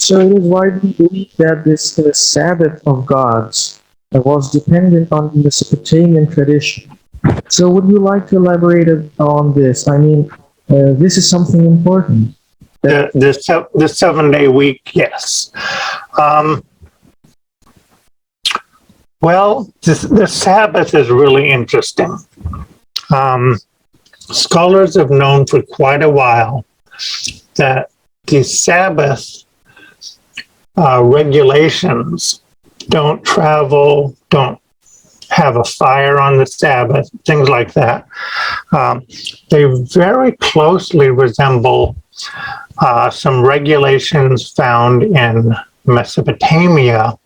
So it is widely believed that this Sabbath of gods was dependent on Mesopotamian tradition. So would you like to elaborate on this? I mean, this is something important. The 7 day week, yes. Um, well, the Sabbath is really interesting. Um, Scholars have known for quite a while that the Sabbath regulations don't travel, don't have a fire on the Sabbath, things like that. They very closely resemble some regulations found in Mesopotamia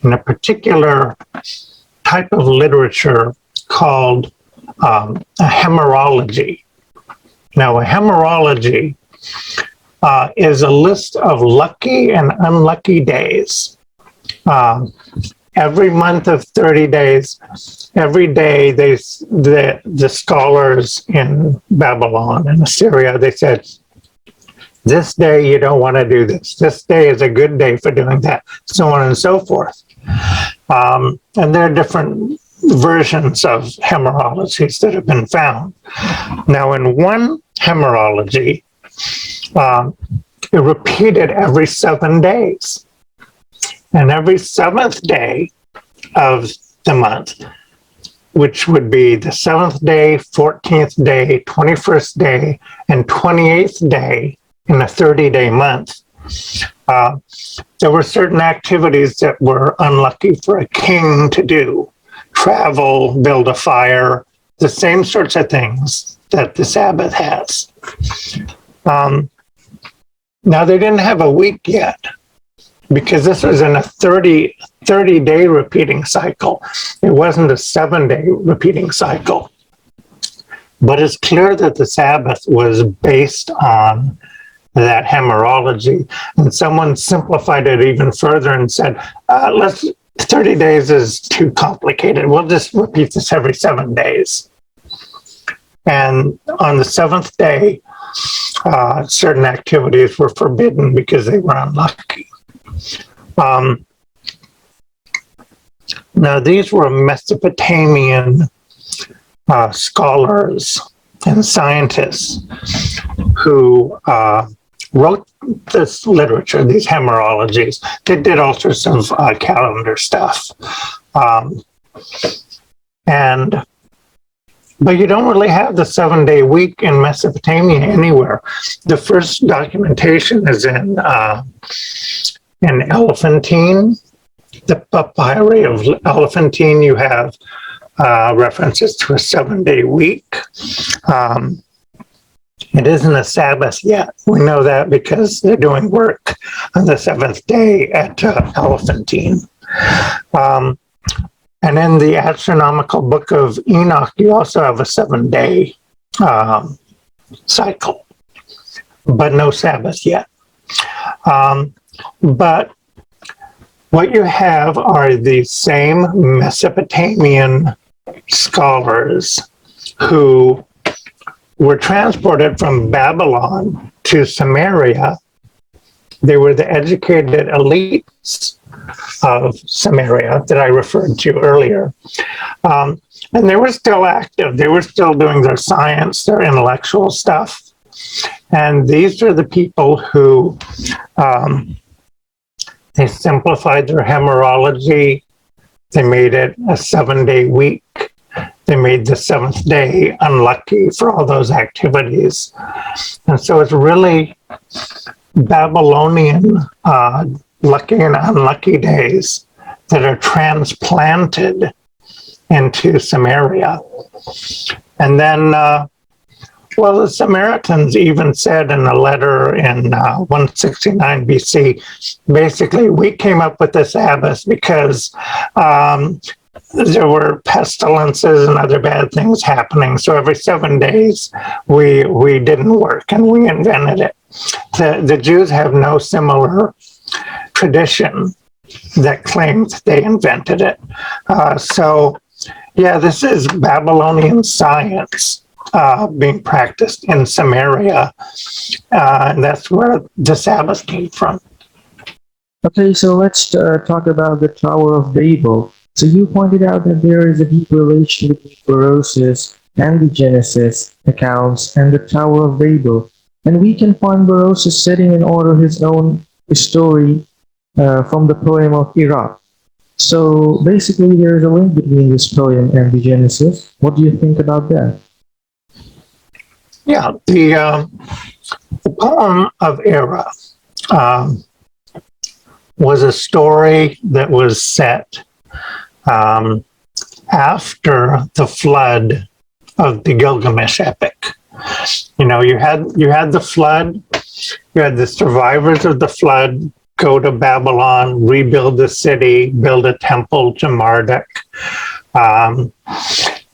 in a particular type of literature called a hemerology. Now, a hemerology is a list of lucky and unlucky days. Every month of 30 days, every day, the scholars in Babylon and Assyria, they said, this day you don't want to do this. This day is a good day for doing that, so on and so forth. And there are different versions of hemerologies that have been found. Now, in one hemerology, it repeated every 7 days. And every seventh day of the month, which would be the 7th day, 14th day, 21st day, and 28th day in a 30-day month, there were certain activities that were unlucky for a king to do. Travel, build a fire, the same sorts of things that the Sabbath has. Now, they didn't have a week yet, because this was in a 30-day repeating cycle. It wasn't a 7-day repeating cycle. But it's clear that the Sabbath was based on that hemerology. And someone simplified it even further and said, 30 days is too complicated. We'll just repeat this every 7 days. And on the 7th day, certain activities were forbidden because they were unlucky. Now, these were Mesopotamian scholars and scientists who wrote this literature, these hemerologies. They did all sorts of calendar stuff. But you don't really have the 7-day week in Mesopotamia anywhere. The first documentation is in Elephantine, the papyri of Elephantine. You have references to a 7-day week. It isn't a Sabbath yet. We know that because they're doing work on the 7th day at Elephantine. And in the astronomical book of Enoch, you also have a 7-day cycle, but no Sabbath yet. But what you have are the same Mesopotamian scholars who were transported from Babylon to Samaria. They were the educated elites of Samaria that I referred to earlier. And they were still active. They were still doing their science, their intellectual stuff. And these are the people who they simplified their hemerology. They made it a 7-day week. They made the 7th day unlucky for all those activities. And so it's really Babylonian lucky and unlucky days that are transplanted into Samaria. And then, the Samaritans even said in a letter in 169 BC, basically, we came up with the Sabbath because there were pestilences and other bad things happening. So every 7 days, we didn't work, and we invented it. The Jews have no similar tradition that claims they invented it. This is Babylonian science being practiced in Samaria, and that's where the Sabbath came from. Okay, so let's talk about the Tower of Babel. So you pointed out that there is a deep relation between Berosus and the Genesis accounts and the Tower of Babel. And we can find Berosus setting in order his own story from the poem of Iraq. So basically, there is a link between this poem and the Genesis. What do you think about that? Yeah, the poem of Era um, was a story that was set um, after the flood of the Gilgamesh epic. You know, you had the flood, you had the survivors of the flood go to Babylon, rebuild the city, build a temple to Marduk. Um,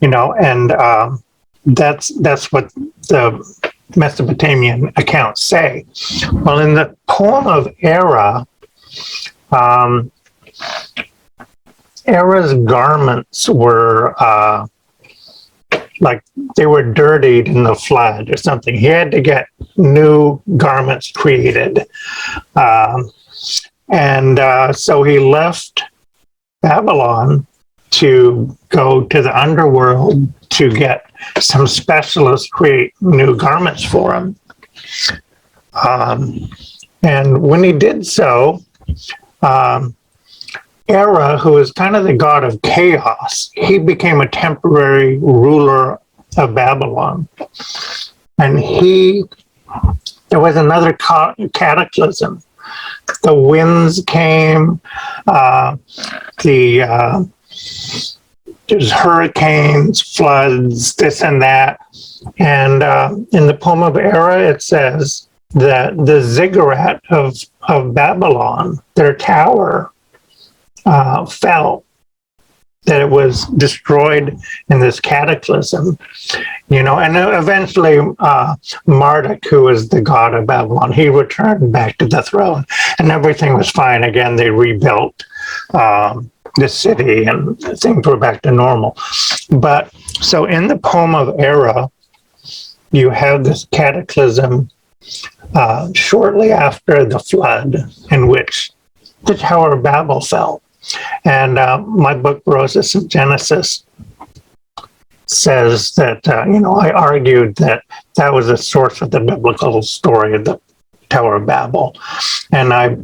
and that's what the Mesopotamian accounts say. Well, in the poem of Era, um, Era's garments were like they were dirtied in the flood or something. He had to get new garments created. So he left Babylon to go to the underworld to get some specialists create new garments for him. And when he did so, Era, who is kind of the god of chaos, he became a temporary ruler of Babylon. And there was another cataclysm. The winds came, there's hurricanes, floods, this and that. And in the poem of Era, it says that the ziggurat of Babylon, their tower, fell, that it was destroyed in this cataclysm, and eventually Marduk, who was the god of Babylon, he returned back to the throne and everything was fine again. They rebuilt the city and things were back to normal. But so in the poem of Era, you have this cataclysm shortly after the flood in which the Tower of Babel fell. And my book, Berosus and Genesis, says that, I argued that that was the source of the biblical story of the Tower of Babel. And I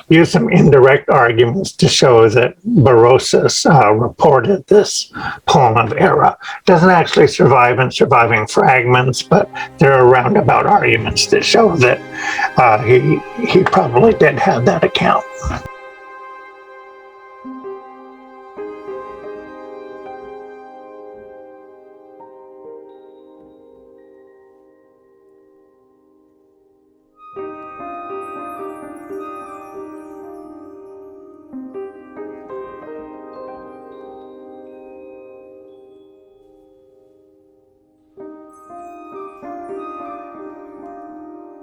used some indirect arguments to show that Berosus reported this poem of Era. It doesn't actually survive in surviving fragments, but there are roundabout arguments that show that he probably did have that account.